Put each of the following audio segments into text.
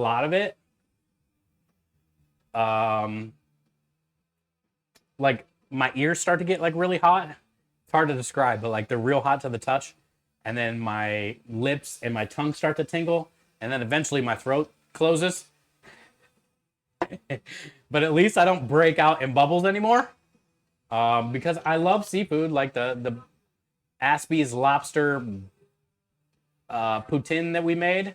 a lot of it. Like my ears start to get like really hot. It's hard to describe, but like they're real hot to the touch. And then my lips and my tongue start to tingle. And then eventually my throat closes. But at least I don't break out in bubbles anymore. Because I love seafood, like the Aspie's lobster poutine that we made.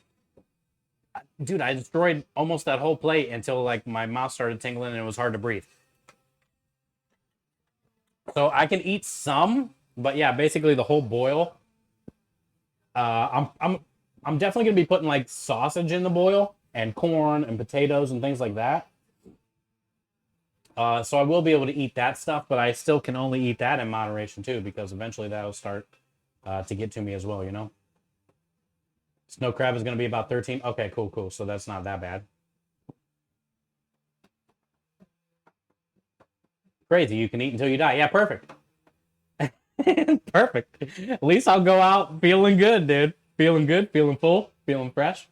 Dude, I destroyed almost that whole plate until like my mouth started tingling and it was hard to breathe. So I can eat some, but yeah, basically the whole boil. I'm definitely gonna be putting like sausage in the boil and corn and potatoes and things like that. So I will be able to eat that stuff, but I still can only eat that in moderation too, because eventually that'll start to get to me as well, you know? Snow crab is going to be about 13. Okay, cool. So that's not that bad. Crazy. You can eat until you die. Yeah, perfect. Perfect. At least I'll go out feeling good, dude. Feeling good, feeling full, feeling fresh.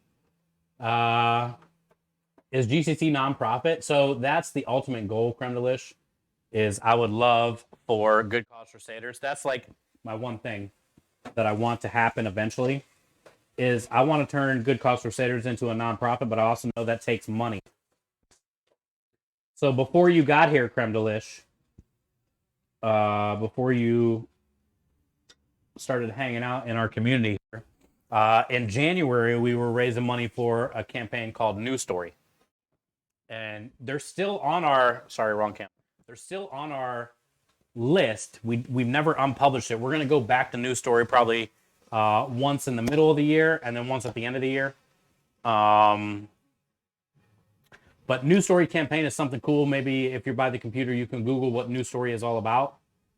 Is GCC nonprofit? So that's the ultimate goal, creme de lish, is I would love for Good Cause Crusaders. That's like my one thing that I want to happen eventually. Is I want to turn Good Cause Crusaders into a nonprofit, but I also know that takes money. So before you got here, creme de lish, before you started hanging out in our community here, in January, we were raising money for a campaign called News Story. And they're still on our, sorry, wrong camp. They're still on our list. We've never unpublished it. We're going to go back to News Story probably once in the middle of the year and then once at the end of the year. But News Story campaign is something cool. Maybe if you're by the computer, you can Google what News Story is all about,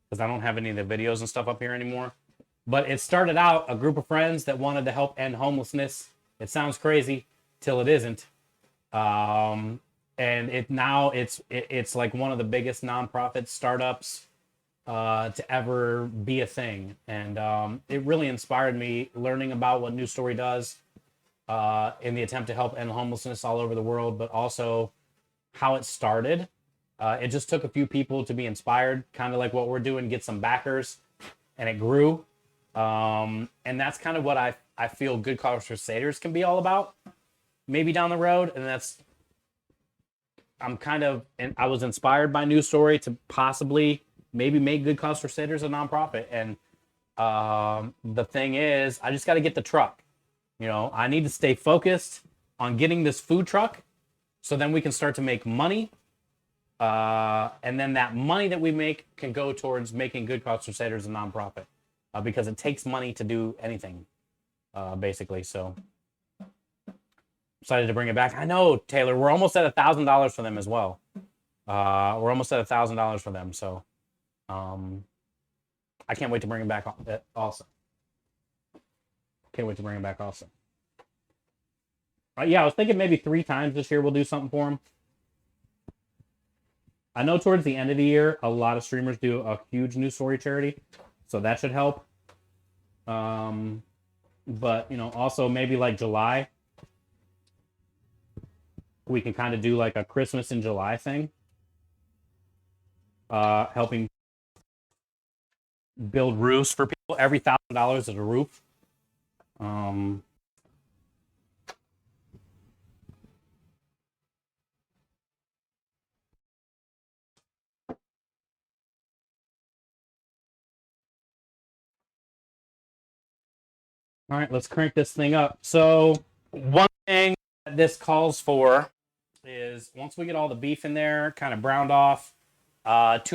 because I don't have any of the videos and stuff up here anymore. But it started out a group of friends that wanted to help end homelessness. It sounds crazy till it isn't. And it's like one of the biggest nonprofit startups to ever be a thing. And it really inspired me learning about what News Story does in the attempt to help end homelessness all over the world, but also how it started. It just took a few people to be inspired, kind of like what we're doing, get some backers, and it grew. And that's kind of what I feel Good Cause Crusaders can be all about, maybe down the road. And I was inspired by News Story to possibly maybe make Good Cause Crusaders a nonprofit. And the thing is, I just got to get the truck. You know, I need to stay focused on getting this food truck so then we can start to make money. And then that money that we make can go towards making Good Cause Crusaders a nonprofit, because it takes money to do anything, basically. So excited to bring it back. I know, Taylor, we're almost at $1,000 for them as well. We're almost at $1,000 for them. So I can't wait to bring it back also. Can't wait to bring him back also. Yeah, I was thinking maybe 3 times this year we'll do something for him. I know towards the end of the year, a lot of streamers do a huge News Story charity, so that should help. But, you know, also maybe like July, we can kind of do like a Christmas in July thing. Helping build roofs for people. Every $1,000 is a roof. All right, let's crank this thing up. So one thing that this calls for is once we get all the beef in there, kind of browned off, 2